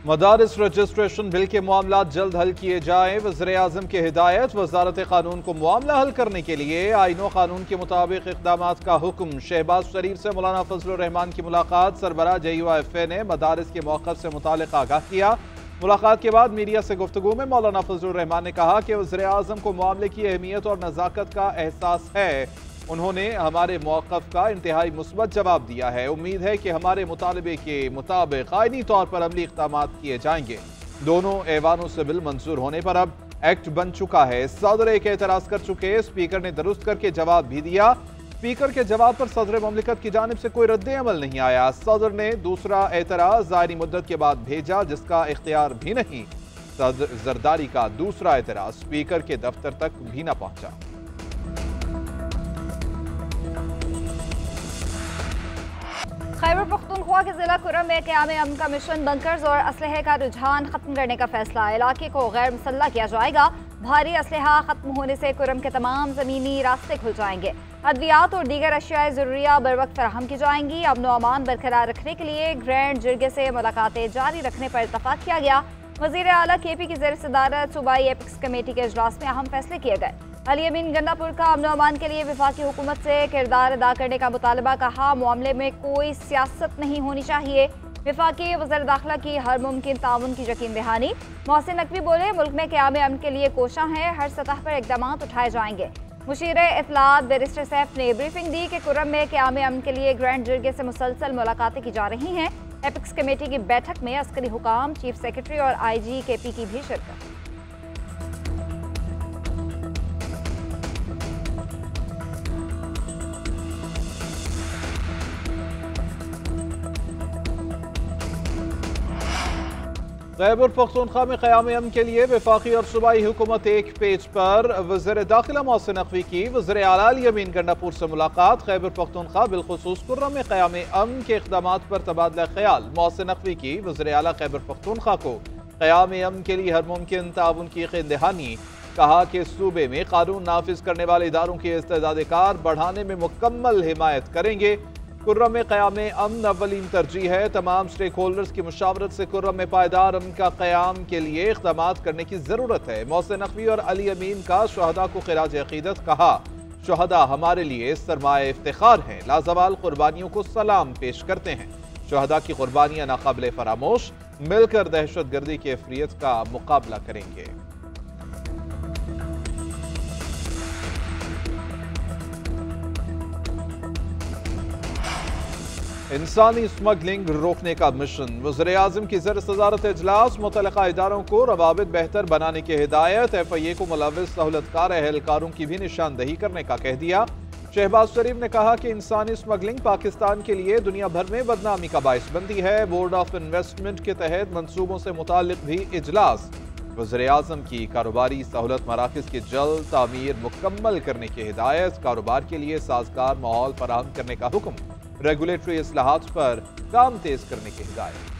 मदारिस registration bill के मामला जल्द हल किए जाएं। वज़ीर-ए-आज़म की हिदायत। वजारत कानून को मामला हल करने के लिए आईन व कानून के मुताबिक इक़दामात का हुक्म। शहबाज शरीफ से मौलाना फजलुर रहमान की मुलाकात। सरबराह JUIFA ने मदारिस के मौक़िफ़ से मुतालिक आगाह किया। मुलाकात के बाद मीडिया से गुफ्तगू में मौलाना फजलुर रहमान ने कहा कि वज़ीर-ए-आज़म को मामले की अहमियत और नज़ाकत का एहसास है। उन्होंने हमारे मौक़िफ़ का इंतहाई मुस्बत जवाब दिया है। उम्मीद है कि हमारे मुतालबे के मुताबिक आईनी तौर पर अमली इक़दामात किए जाएंगे। दोनों ऐवानों से बिल मंजूर होने पर अब एक्ट बन चुका है। सदर एक एतराज़ कर चुके, स्पीकर ने दुरुस्त करके जवाब भी दिया। स्पीकर के जवाब पर सदर ममलिकत की जानिब से कोई रद्द अमल नहीं आया। सदर ने दूसरा एतराज़ ज़ायरी मुद्दत के बाद भेजा, जिसका इख्तियार भी नहीं। सदर जरदारी का दूसरा एतराज़ स्पीकर के दफ्तर तक भी न पहुंचा। खैबर पख्तूनख्वा के जिला कुर्रम में क़याम अमन का मिशन बंकर्स और असलहे का रुझान खत्म करने का फैसला। इलाके को गैर मुसल्लह किया जाएगा। भारी असलहा खत्म होने से कुर्रम के तमाम ज़मीनी रास्ते खुल जाएंगे। अद्वियात और दीगर अशियाए ज़रूरिया बर वक्त फराहम की जाएंगी। अमन व अमान बरकरार रखने के लिए ग्रैंड जिरगे से मुलाकातें जारी रखने पर इत्तफाक किया गया। वज़ीर आला KP की ज़ेर सदारत सूबाई एपिक्स कमेटी के इजलास में अहम फैसले किए गए। अली अमीन गंडापुर का अमन अमान के लिए वफाकी हुकूमत से किरदार अदा करने का मुतालबा। कहा, मामले में कोई सियासत नहीं होनी चाहिए। वफाकी वज़ीर दाखिला की हर मुमकिन ताउन की यकीन दहानी। मोहसिन नकवी बोले, मुल्क में क़याम अमन के लिए कोशा है, हर सतह पर इक़दाम उठाए जाएंगे। मुशीर इत्तलात बैरिस्टर सैफ ने ब्रीफिंग दी कि कुर्रम में क़याम अमन के लिए ग्रैंड जिरगे से मुसलसल मुलाकातें की जा रही हैं। एपिक्स कमेटी की बैठक में अस्करी हुकाम, चीफ सेक्रेटरी और IG KP की भी शिरकत। खैबर पख्तूनख्वा में क़याम अमन के लिए वफाकी और सूबाई हुकूमत एक पेज पर। वज़ीर दाखिला मोहसिन नकवी की वज़ीर आला अली अमीन गंडापुर से मुलाकात। खैबर पख्तूनख्वा बिलखुसूस कुर्रम में क़याम अमन के इक़दामात पर तबादला ख्याल। मोहसिन नकवी की वज़ीर आला खैबर पख्तूनख्वा को क़याम अमन के लिए हर मुमकिन ताउन की यकीन दहानी। कहा कि सूबे में कानून नाफिज करने वाले इदारों की इस्तेदाद कार बढ़ाने में मुकम्मल हिमायत करेंगे। कुर्रम में क़याम अमन अव्वलीन तरजीह है। तमाम स्टेक होल्डर्स की मुशावरत से कुर्रम में पायदार अमन का क़याम के लिए इक़दामात करने की ज़रूरत है। मोहसिन नकवी और अली अमीन का शुहदा को खिराज अक़ीदत। कहा, शुहदा हमारे लिए सरमाए इफ्तिखार हैं, लाजवाल कुर्बानियों को सलाम पेश करते हैं। शुहदा की कुर्बानियाँ नाकाबिले फरामोश। मिलकर दहशत गर्दी की अफरियत का मुकाबला करेंगे। इंसानी स्मगलिंग रोकने का मिशन। वज़ीर-ए-आज़म की ज़ेर सदारत इजलास। मुतल्लिक़ा इदारों को रवाबित बेहतर बनाने की हिदायत। FIA को मुलव्विस सहूलतकार एहलकारों की भी निशानदही करने का कह दिया। शहबाज शरीफ ने कहा कि इंसानी स्मगलिंग पाकिस्तान के लिए दुनिया भर में बदनामी का बाइस बनती है। बोर्ड ऑफ इन्वेस्टमेंट के तहत मंसूबों से मुताल्लिक़ भी इजलास। वज़ीर-ए-आज़म की कारोबारी सहूलत मराकज़ की जल्द तामीर मुकम्मल करने की हिदायत। कारोबार के लिए साजगार माहौल फराहम करने का हुक्म। रेगुलेटरी इस्लाहात पर काम तेज करने की हिदायत।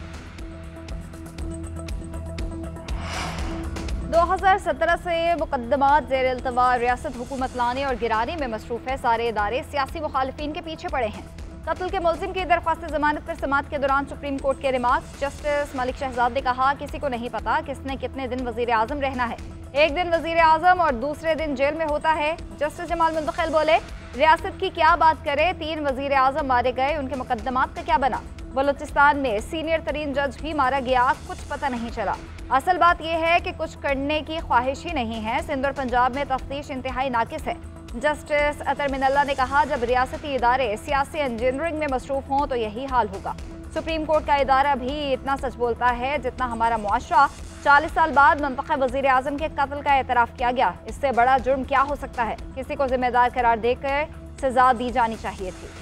2017 से मुकदमात ज़ेर इल्तवा रियासत हुकूमत लाने और गिराने में मसरूफ़ है। सारे इदारे सियासी मुखालिफिन के पीछे पड़े हैं। कत्ल के मुलजिम की दरख्वास्त जमानत पर समाअत के दौरान सुप्रीम कोर्ट के रिमार्क्स। जस्टिस मलिक शहजाद ने कहा, किसी को नहीं पता किसने कितने दिन वज़ीर आज़म रहना है। एक दिन वज़ीर आज़म और दूसरे दिन जेल में होता है। जस्टिस जमाल मुंतखिल बोले, रियासत की क्या बात करे, 3 वज़ीर आज़म मारे गए, उनके मुकदमात का क्या बना। बलूचिस्तान में सीनियर तरीन जज भी मारा गया, कुछ पता नहीं चला। असल बात यह है कि कुछ करने की ख्वाहिश ही नहीं है। सिंध और पंजाब में तफ्तीश इंतहाई नाकिस है। जस्टिस अतर मिनल्ला ने कहा, जब रियासती इदारे सियासी इंजीनियरिंग में मसरूफ हों तो यही हाल होगा। सुप्रीम कोर्ट का इदारा भी इतना सच बोलता है जितना हमारा मुआशरा। 40 साल बाद मुंतखब वज़ीर आज़म के कत्ल का एतराफ़ किया गया। इससे बड़ा जुर्म क्या हो सकता है। किसी को जिम्मेदार करार देकर सजा दी जानी चाहिए थी।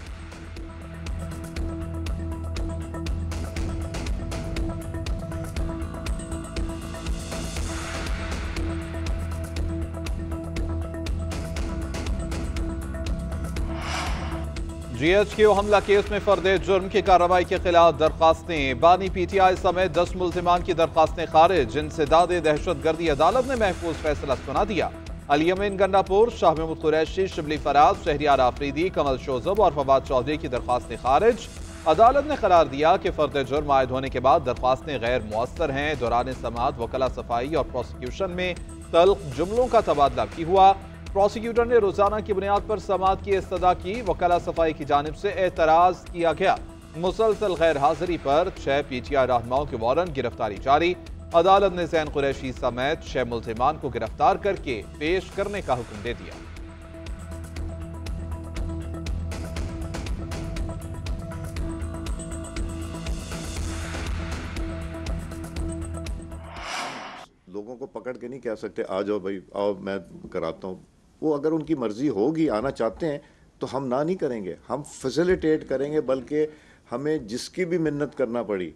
GHQ हमला केस में फर्दे जुर्म की कार्रवाई के खिलाफ दरखास्तें। बानी PTI समेत 10 मुल्जिमान की दरखास्तें खारिज। इंसदाद दहशतगर्दी अदालत ने महफूज फैसला सुना दिया। अली अमीन गंडापुर, शाह महमूद कुरैशी, शिबली फराज, शहरियार आफरीदी, कमल शोजब और फवाद चौधरी की दरखास्तें खारिज। अदालत ने करार दिया कि फर्द जुर्म आयद होने के बाद दरख्वास्तें गैर मुअस्सर हैं। दौरान समाअत वकला सफाई और प्रोसिक्यूशन में तल्ख जुमलों का तबादला भी हुआ। प्रोसिक्यूटर ने रोजाना की बुनियाद पर समाअत की इस्तदा की। वकला सफाई की जानिब से एतराज किया गया। मुसलसल गैर हाजिरी पर 6 PTI रहनुमाओं के वारंट गिरफ्तारी जारी। अदालत ने ज़ैन कुरैशी समेत 6 मुल्ज़िमान को गिरफ्तार करके पेश करने का हुक्म दे दिया। लोगों को पकड़ के नहीं कह सकते आ जाओ भाई आओ मैं कराता हूँ। वो अगर उनकी मर्जी होगी आना चाहते हैं तो हम ना नहीं करेंगे, हम फैसिलिटेट करेंगे। बल्कि हमें जिसकी भी मिन्नत करना पड़ी,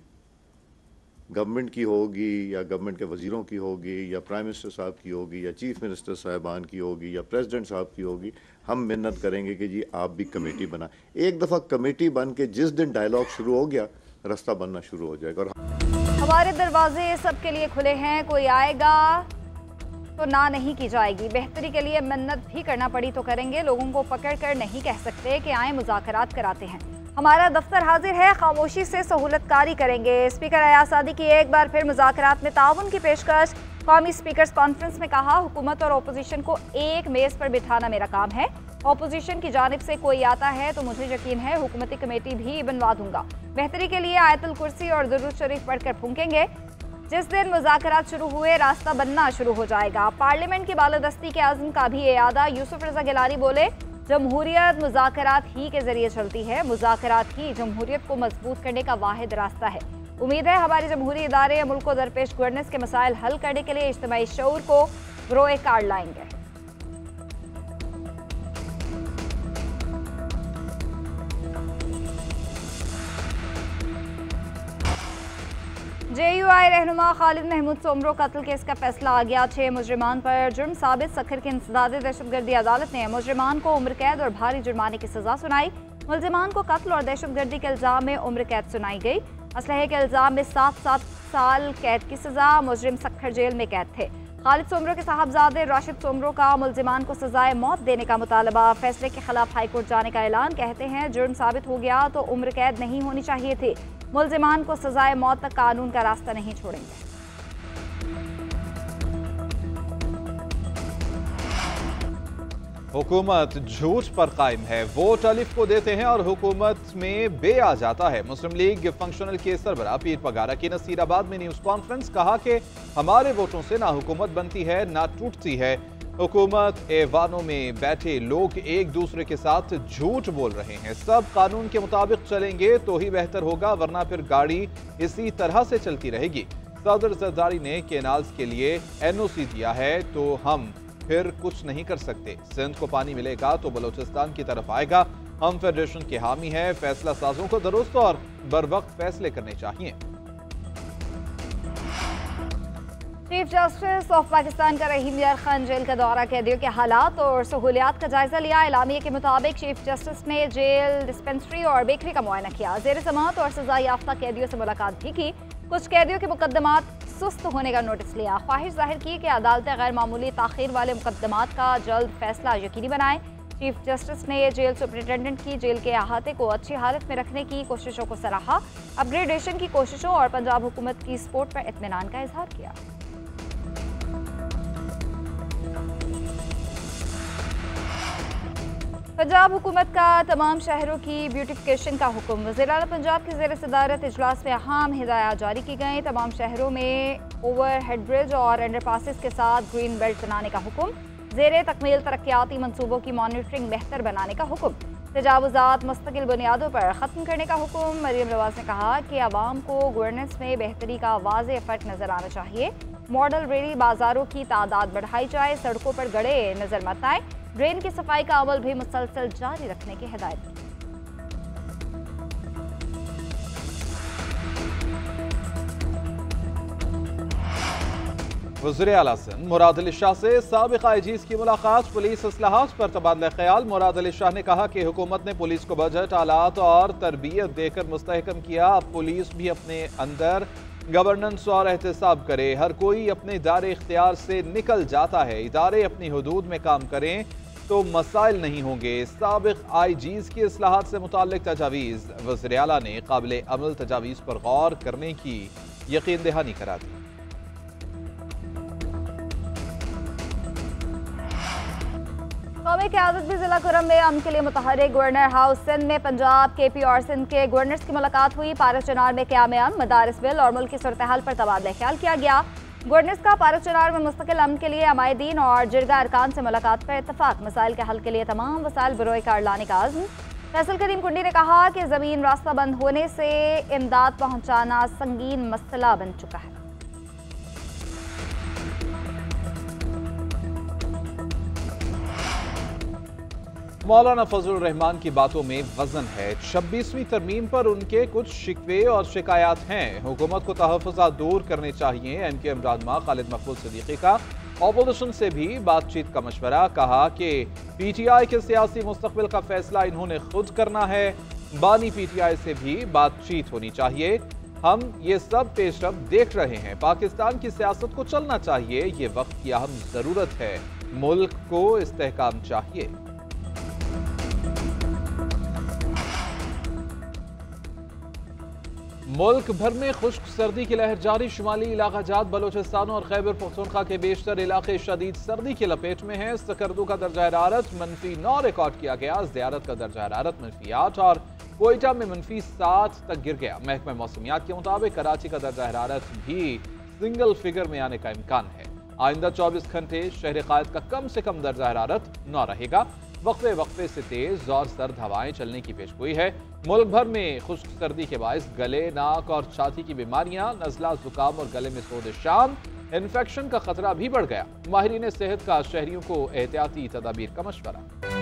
गवर्नमेंट की होगी या गवर्नमेंट के वजीरों की होगी या प्राइम मिनिस्टर साहब की होगी या चीफ मिनिस्टर साहबान की होगी या प्रेसिडेंट साहब की होगी, हम मिन्नत करेंगे कि जी आप भी कमेटी बना। एक दफ़ा कमेटी बन के जिस दिन डायलॉग शुरू हो गया रास्ता बनना शुरू हो जाएगा। और हमारे दरवाजे सबके लिए खुले हैं, कोई आएगा तो ना नहीं की जाएगी। बेहतरी के लिए मिन्नत भी करना पड़ी तो करेंगे। लोगों को पकड़ कर नहीं कह सकते कि आए मुज़ाकरात कराते हैं। हमारा दफ्तर हाजिर है, खामोशी से सहूलतकारी करेंगे। स्पीकर अयाज सादी की एक बार फिर मुज़ाकरात में ताउन की पेशकश। कौमी स्पीकर्स कॉन्फ्रेंस में कहा, हुकूमत और अपोजिशन को एक मेज़ पर बिठाना मेरा काम है। अपोजिशन की जानिब से कोई आता है तो मुझे यकीन है हुकूमती कमेटी भी बनवा दूंगा। बेहतरी के लिए आयतुल कुर्सी और दुरूद शरीफ पढ़कर फूंकेंगे। जिस दिन मुज़ाकरात शुरू हुए रास्ता बनना शुरू हो जाएगा। पार्लियामेंट की बालादस्ती के आज़म का भी इयादा। यूसुफ रज़ा गिलानी बोले, जमहूरियत मुज़ाकरात ही के जरिए चलती है। मुज़ाकरात ही जमहूरियत को मजबूत करने का वाहिद रास्ता है। उम्मीद है हमारे जमहूरी इदारे मुल्क को दरपेश गवर्नेंस के मसाइल हल करने के लिए इज्तिमाई शऊर को बरोए कार लाएंगे। JUI रहनुमा खालिद महमूद सोमरो कत्ल केस का फैसला आ गया। 6 मुजरिमान पर जुर्म साबित सखर की इंसदाद दहशतगर्दी अदालत ने मुजरिमान को उम्र कैद और भारी जुर्माने की सजा सुनाई। मुलजिमान को कत्ल और दहशतगर्दी के इल्जाम में उम्र कैद सुनाई गई। असलहे के इल्जाम में 7 साल कैद की सजा। मुजरिम सखर जेल में कैद थे। खालिद सोमरो के साहबजादे राशिद सोमरो का मुलजिमान को सजाए मौत देने का मुतालबा। फैसले के खिलाफ हाईकोर्ट जाने का ऐलान। कहते हैं जुर्म साबित हो गया तो उम्र कैद नहीं होनी चाहिए थी। मुलजिमान को सजाए मौत तक कानून का रास्ता नहीं छोड़ेंगे। हुकूमत झूठ पर कायम है। वोट अलिफ को देते हैं और हुकूमत में बे आ जाता है। मुस्लिम लीग फंक्शनल के सरबराह पीर पगारा की नसीराबाद में न्यूज कॉन्फ्रेंस। कहा कि हमारे वोटों से ना हुकूमत बनती है ना टूटती है। हुकूमत ऐवानों में बैठे लोग एक दूसरे के साथ झूठ बोल रहे हैं। सब कानून के मुताबिक चलेंगे तो ही बेहतर होगा, वरना फिर गाड़ी इसी तरह से चलती रहेगी। सदर जरदारी ने केनाल्स के लिए NOC दिया है तो हम फिर कुछ नहीं कर सकते। सिंध को पानी मिलेगा तो बलोचिस्तान की तरफ आएगा। हम फेडरेशन के हामी हैं। फैसला साजों को दुरुस्त और बर वक्त फैसले करने चाहिए। चीफ जस्टिस ऑफ पाकिस्तान का रहीम यार खान जेल का दौरा, कैदियों के हालात और सहूलियात का जायजा लिया। एलामिया के मुताबिक चीफ जस्टिस ने जेल, डिस्पेंसरी और बेकरी का मुआयना किया। जेर समाअत और सजा याफ्ता कैदियों से मुलाकात भी की। कुछ कैदियों के मुकदमात सुस्त होने का नोटिस लिया। ख्वाहिश जाहिर की कि अदालतें गैर मामूली ताखीर वाले मुकदमात का जल्द फैसला यकीनी बनाएं। चीफ जस्टिस ने जेल सुपरिटेंडेंट की जेल के अहाते को अच्छी हालत में रखने की कोशिशों को सराहा। अपग्रेडेशन की कोशिशों और पंजाब हुकूमत की सपोर्ट पर इत्मीनान का इजहार किया। पंजाब हुकूमत का तमाम शहरों की ब्यूटिफिकेशन का हुक्म। वज़ीर-ए-आला पंजाब की ज़ेर सदारत इजलास में अहम हिदायत जारी की गई। तमाम शहरों में ओवर हेड ब्रिज और अंडरपासेस के साथ ग्रीन बेल्ट बनाने का हुक्म। ज़ेर तकमील तरक्याती मनसूबों की मॉनिटरिंग बेहतर बनाने का हुक्म। तजावुज़ात मुस्तकिल बुनियादों पर ख़त्म करने का हुक्म। मरियम नवाज ने कहा कि आवाम को गवर्नेंस में बेहतरी का वाज़ेह फ़र्क नज़र आना चाहिए। मॉडल रेडी बाजारों की तादाद बढ़ाई जाए। सड़कों पर गड़े नजर मत आए। ड्रेन की सफाई का अमल भी मुसलसल जारी रखने की हिदायत दी। वज़ीर-ए-आला सिंध मुराद अली शाह से साबिक़ IGs की मुलाकात। पुलिस इस्लाहात पर तबादला ख्याल। मुराद अली शाह ने कहा कि हुकूमत ने पुलिस को बजट, आलात और तरबियत देकर मुस्तहकम किया। अब पुलिस भी अपने अंदर गवर्नेंस और एहतसाब करे। हर कोई अपने इदारे इख्तियार से निकल जाता है। इदारे अपनी हदूद में काम करें। तो मसाइल नहीं होंगे। साबिक IGs की इस्लाहात से मुताल्लिक तजावीज़, वज़ीर आला ने काबिल अमल तजावीज़ पर गौर करने की यकीन दहानी करा दी। कौमी क़यादत भी जिला कुरम में अमन के लिए मुतहर्रिक। गवर्नर हाउस सिंध में पंजाब, KP और सिंध के गवर्नर्स की मुलाकात हुई। पारस चनार में क़याम अमन, मदारिस बिल और मुल्क की सूरत हाल पर तबादला ख्याल किया गया। गवर्नर्स का पारस चनार में मुस्तकिल अमन के लिए अमायदीन और जिरगा अरकान से मुलाकात पर इत्तफाक। मसाइल के हल के लिए तमाम वसाइल बरोए कार लाने का आज़म। फैसल करीम कुंडी ने कहा कि ज़मीन रास्ता बंद होने से इमदाद पहुँचाना संगीन मसला बन चुका है। मौलाना फजलुर रहमान की बातों में वजन है। 26वीं तरमीम पर उनके कुछ शिकवे और शिकायत हैं। हुकूमत को तहफ़्फ़ुज़ात दूर करने चाहिए। MK रहनुमा खालिद मकबूल सिद्दीकी का अपोजिशन से भी बातचीत का मशवरा। कहा कि PTI के सियासी मुस्तक़बिल का फैसला इन्होंने खुद करना है। बानी PTI से भी बातचीत होनी चाहिए। हम ये सब पेशरफ देख रहे हैं। पाकिस्तान की सियासत को चलना चाहिए। ये वक्त की अहम ज़रूरत है। मुल्क को इस्तेहकाम चाहिए। मुल्क भर में खुश्क सर्दी की लहर जारी। शुमाली इलाका जात बलोचिस्तान और खैबर पख्तूनख्वा के बेशतर इलाके शदीद सर्दी की लपेट में हैं। सकर्दू का दर्जा हरारत -9 रिकॉर्ड किया गया। ज़ियारत का दर्जा हरारत -8 और कोयटा में -7 तक गिर गया। महकमा मौसमियात के मुताबिक कराची का दर्जा हरारत भी सिंगल फिगर में आने का इम्कान है। आइंदा 24 घंटे शहर कायद का कम से कम दर्जा हरारत 9 रहेगा। वक्फे वक्फे से तेज और सर्द हवाएं चलने की पेशगोई है। मुल्क भर में खुश्क सर्दी के बायस गले, नाक और छाती की बीमारियां, नज़ला, जुकाम और गले में सोद शाम, इन्फेक्शन का खतरा भी बढ़ गया। माहिरीन सेहत का शहरियों को एहतियाती तदाबीर का मशवरा।